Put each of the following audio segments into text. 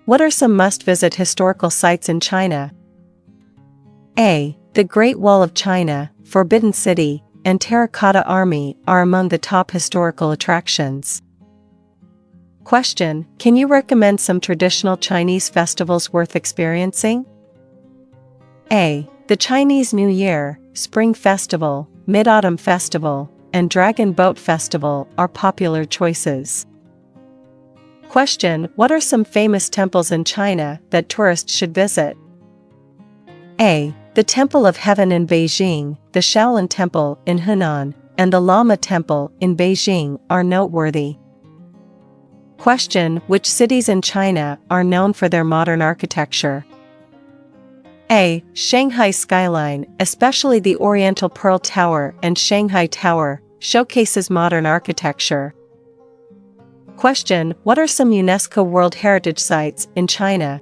what are some must-visit historical sites in China? A. The Great Wall of China, Forbidden City, and Terracotta Army are among the top historical attractions. Question: can you recommend some traditional Chinese festivals worth experiencing? A. The Chinese New Year, Spring Festival, Mid-Autumn Festival, and Dragon Boat Festival are popular choices. Question: what are some famous temples in China that tourists should visit? A. The Temple of Heaven in Beijing, the Shaolin Temple in Hunan, and the Lama Temple in Beijing are noteworthy. Question: which cities in China are known for their modern architecture? A. Shanghai skyline, especially the Oriental Pearl Tower and Shanghai Tower, showcases modern architecture. Question: what are some UNESCO World Heritage Sites in China?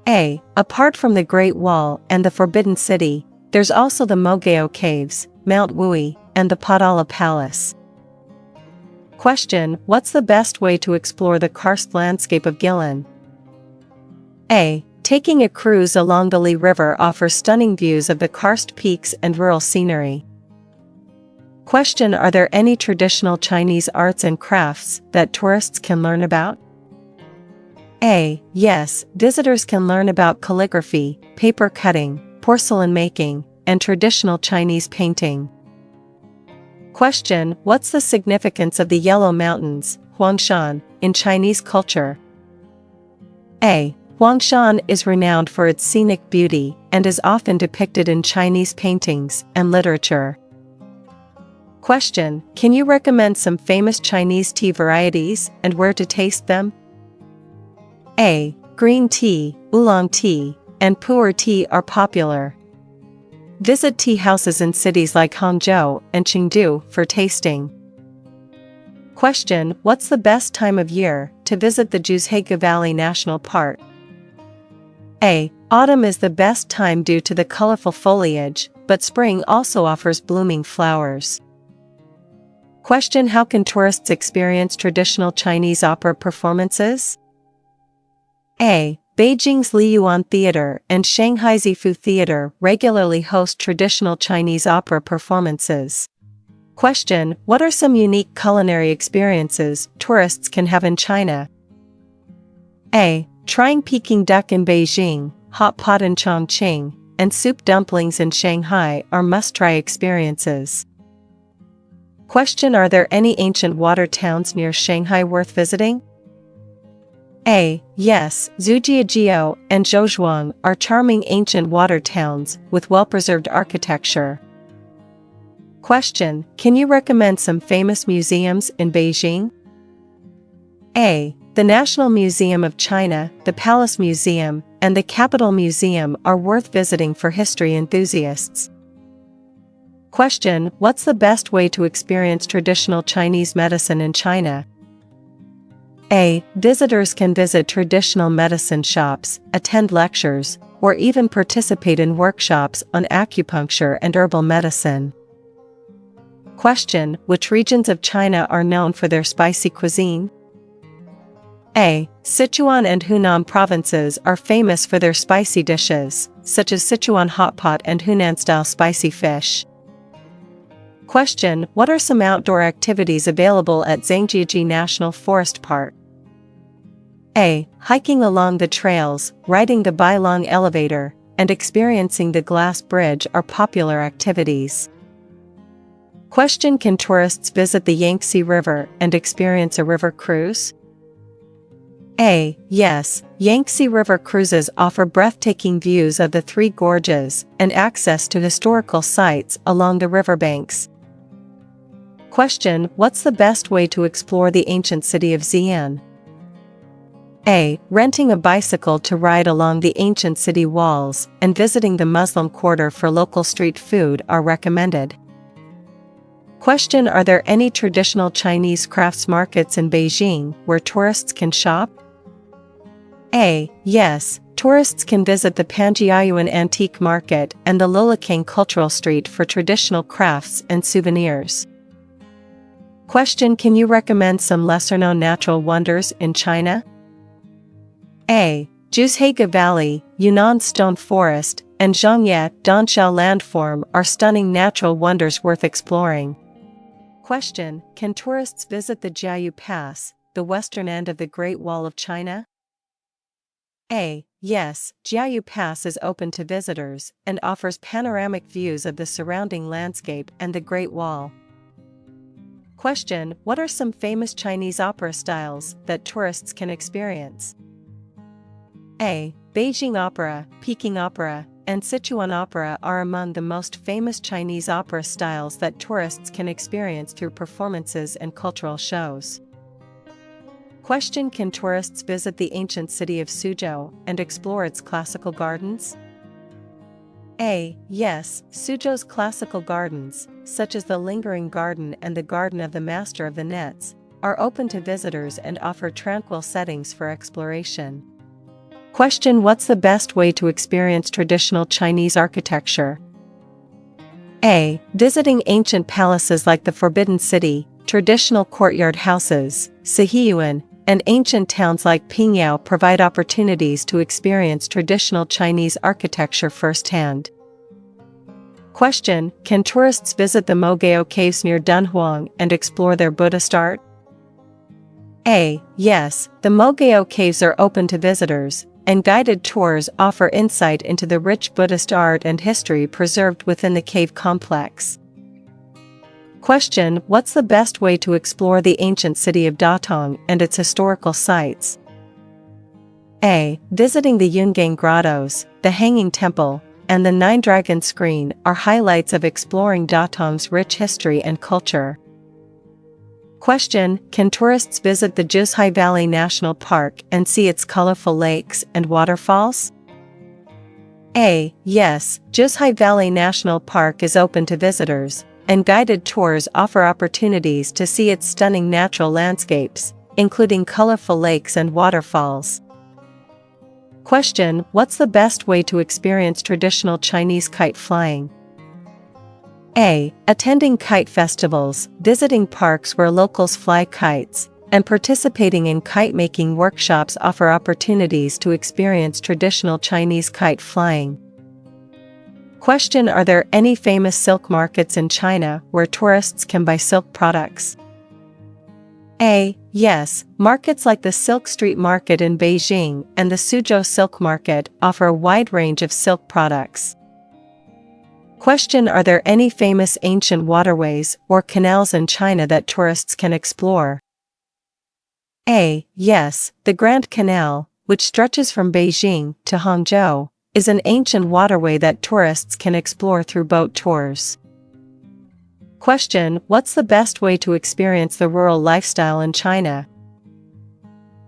A. Apart from the Great Wall and the Forbidden City, there's also the Mogao Caves, Mount Wui, and the Potala Palace. Question: what's the best way to explore the karst landscape of Xi'an? A. Taking a cruise along the Li River offers stunning views of the karst peaks and rural scenery. Question: are there any traditional Chinese arts and crafts that tourists can learn about? A. Yes, visitors can learn about calligraphy, paper cutting, porcelain making, and traditional Chinese painting. Question: what's the significance of the Yellow Mountains, Huangshan, in Chinese culture? A. Huangshan is renowned for its scenic beauty and is often depicted in Chinese paintings and literature. Question: can you recommend some famous Chinese tea varieties and where to taste them? A. Green tea, oolong tea, and pu'er tea are popular. Visit tea houses in cities like Hangzhou and Chengdu for tasting. Question: what's the best time of year to visit the Zhuhai Valley National Park? A. Autumn is the best time due to the colorful foliage, but spring also offers blooming flowers. Question: how can tourists experience traditional Chinese opera performances? A. Beijing's Liyuan Theater and Shanghai's Yifu Theater regularly host traditional Chinese opera performances. Question: what are some unique culinary experiences tourists can have in China? A. Trying Peking duck in Beijing, hot pot in Chongqing, and soup dumplings in Shanghai are must-try experiences. Question: are there any ancient water towns near Shanghai worth visiting? A. Yes, Zhujiajiao and Zhouzhuang are charming ancient water towns with well-preserved architecture. Question: can you recommend some famous museums in Beijing? A. The National Museum of China, the Palace Museum, and the Capitol Museum are worth visiting for history enthusiasts. Question: what's the best way to experience traditional Chinese medicine in China? A. Visitors can visit traditional medicine shops, attend lectures, or even participate in workshops on acupuncture and herbal medicine. Question: which regions of China are known for their spicy cuisine? A. Sichuan and Hunan provinces are famous for their spicy dishes, such as Sichuan hot pot and Hunan-style spicy fish. Question: what are some outdoor activities available at Zhangjiajie National Forest Park? A. Hiking along the trails, riding the Bailong elevator, and experiencing the glass bridge are popular activities. Question: can tourists visit the Yangtze River and experience a river cruise? A. Yes, Yangtze River cruises offer breathtaking views of the Three Gorges and access to historical sites along the riverbanks. Question: what's the best way to explore the ancient city of Xi'an? A. Renting a bicycle to ride along the ancient city walls and visiting the Muslim quarter for local street food are recommended. Question: are there any traditional Chinese crafts markets in Beijing where tourists can shop? A. Yes, tourists can visit the Panjiayuan Antique Market and the Lulakang Cultural Street for traditional crafts and souvenirs. Question: can you recommend some lesser-known natural wonders in China? A. Juzhaiga Valley, Yunnan Stone Forest, and Zhangye Danxiao Landform are stunning natural wonders worth exploring. Question: can tourists visit the Jiayu Pass, the western end of the Great Wall of China? A. Yes, Jiayu Pass is open to visitors and offers panoramic views of the surrounding landscape and the Great Wall. Question: what are some famous Chinese opera styles that tourists can experience? A. Beijing Opera, Peking Opera, and Sichuan Opera are among the most famous Chinese opera styles that tourists can experience through performances and cultural shows. Question: can tourists visit the ancient city of Suzhou and explore its classical gardens? A. Yes, Suzhou's classical gardens, such as the Lingering Garden and the Garden of the Master of the Nets, are open to visitors and offer tranquil settings for exploration. Question: what's the best way to experience traditional Chinese architecture? A. Visiting ancient palaces like the Forbidden City, traditional courtyard houses, Xi'an, and ancient towns like Pingyao provide opportunities to experience traditional Chinese architecture firsthand. Question: can tourists visit the Mogao Caves near Dunhuang and explore their Buddhist art? A. Yes, the Mogao Caves are open to visitors, and guided tours offer insight into the rich Buddhist art and history preserved within the cave complex. Question: what's the best way to explore the ancient city of Datong and its historical sites? A. Visiting the Yungang Grottos, the Hanging Temple, and the Nine Dragon Screen are highlights of exploring Datong's rich history and culture. Question: can tourists visit the Juzhai Valley National Park and see its colorful lakes and waterfalls? A. Yes, Juzhai Valley National Park is open to visitors, and guided tours offer opportunities to see its stunning natural landscapes, including colorful lakes and waterfalls. Question: what's the best way to experience traditional Chinese kite flying? A. Attending kite festivals, visiting parks where locals fly kites, and participating in kite-making workshops offer opportunities to experience traditional Chinese kite flying. Question: are there any famous silk markets in China where tourists can buy silk products? A. Yes, markets like the Silk Street Market in Beijing and the Suzhou Silk Market offer a wide range of silk products. Question: are there any famous ancient waterways or canals in China that tourists can explore? A. Yes, the Grand Canal, which stretches from Beijing to Hangzhou, is an ancient waterway that tourists can explore through boat tours. Question: what's the best way to experience the rural lifestyle in China?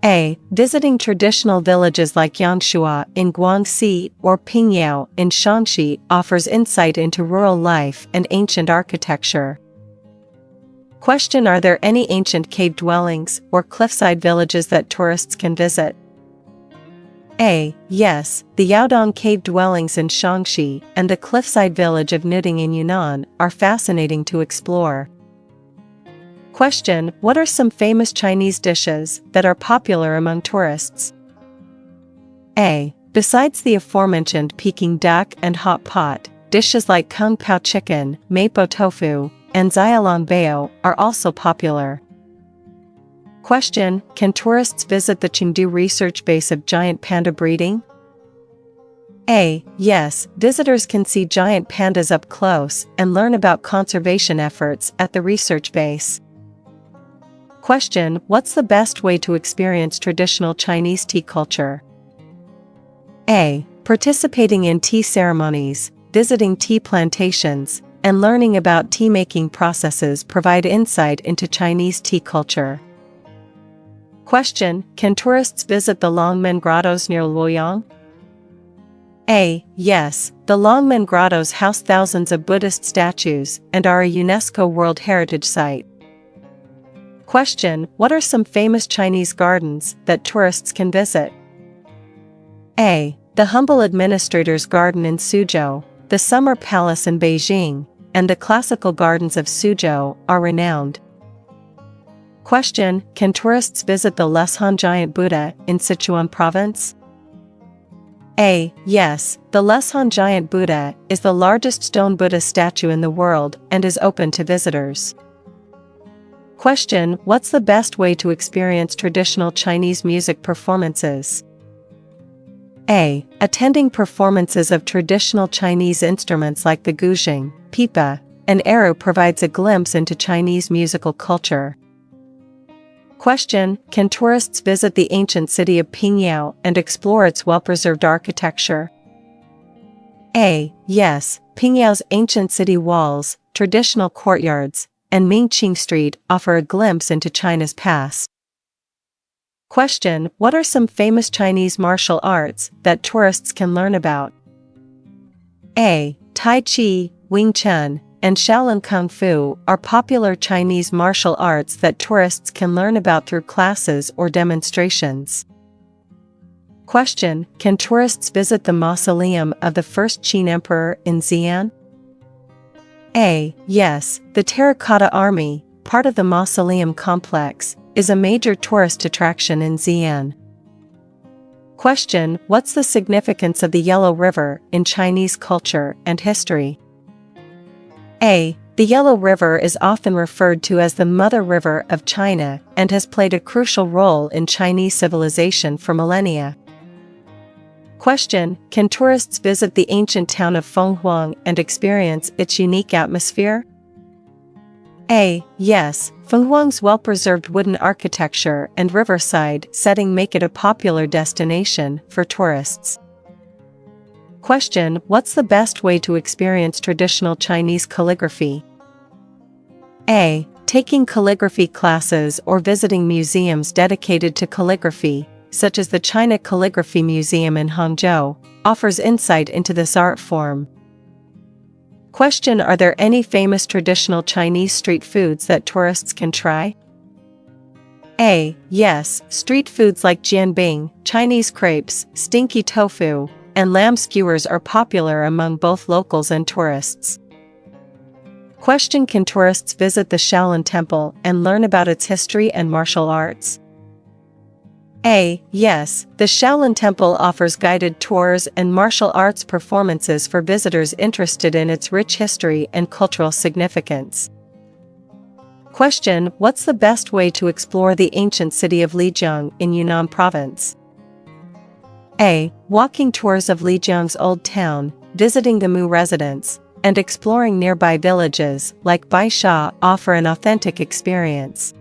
A. Visiting traditional villages like Yangshuo in Guangxi or Pingyao in Shaanxi offers insight into rural life and ancient architecture. Question: are there any ancient cave dwellings or cliffside villages that tourists can visit? A. Yes, the Yaodong cave dwellings in Shaanxi and the cliffside village of Nuding in Yunnan are fascinating to explore. Question: what are some famous Chinese dishes that are popular among tourists? A. Besides the aforementioned Peking duck and hot pot, dishes like Kung Pao chicken, Mapo tofu, and Xiaolong bao are also popular. Question: can tourists visit the Chengdu research base of giant panda breeding? A. Yes, visitors can see giant pandas up close and learn about conservation efforts at the research base. Question: what's the best way to experience traditional Chinese tea culture? A. Participating in tea ceremonies, visiting tea plantations, and learning about tea-making processes provide insight into Chinese tea culture. Question: can tourists visit the Longmen Grottos near Luoyang? A. Yes, the Longmen Grottos house thousands of Buddhist statues and are a UNESCO World Heritage Site. Question: what are some famous Chinese gardens that tourists can visit? A. The Humble Administrator's Garden in Suzhou, the Summer Palace in Beijing, and the classical gardens of Suzhou are renowned. Question: can tourists visit the Xi'an giant Buddha in Sichuan province? A. Yes, the Xi'an giant Buddha is the largest stone Buddha statue in the world and is open to visitors. Question: what's the best way to experience traditional Chinese music performances? A. Attending performances of traditional Chinese instruments like the guzheng, pipa, and erhu provides a glimpse into Chinese musical culture. Question: can tourists visit the ancient city of Pingyao and explore its well-preserved architecture? A. Yes, Pingyao's ancient city walls, traditional courtyards, and Mingqing Street offer a glimpse into China's past. Question: what are some famous Chinese martial arts that tourists can learn about? A. Tai Chi, Wing Chun, and Shaolin Kung Fu are popular Chinese martial arts that tourists can learn about through classes or demonstrations. Question: can tourists visit the mausoleum of the first Qin emperor in Xi'an? A. Yes, the Terracotta Army, part of the mausoleum complex, is a major tourist attraction in Xi'an. Question: what's the significance of the Yellow River in Chinese culture and history? A. The Yellow River is often referred to as the Mother River of China and has played a crucial role in Chinese civilization for millennia. Question: can tourists visit the ancient town of Fenghuang and experience its unique atmosphere? A. Yes, Fenghuang's well-preserved wooden architecture and riverside setting make it a popular destination for tourists. Question: what's the best way to experience traditional Chinese calligraphy? A. Taking calligraphy classes or visiting museums dedicated to calligraphy, such as the China Calligraphy Museum in Hangzhou, offers insight into this art form. Question: are there any famous traditional Chinese street foods that tourists can try? A. Yes, street foods like jianbing, Chinese crepes, stinky tofu, and lamb skewers are popular among both locals and tourists. Question: can tourists visit the Shaolin Temple and learn about its history and martial arts? A. Yes, the Xiaolin Temple offers guided tours and martial arts performances for visitors interested in its rich history and cultural significance. Question: what's the best way to explore the ancient city of Lijiang in Yunnan province? A. Walking tours of Lijiang's old town, visiting the Mu residence, and exploring nearby villages like Baisha offer an authentic experience.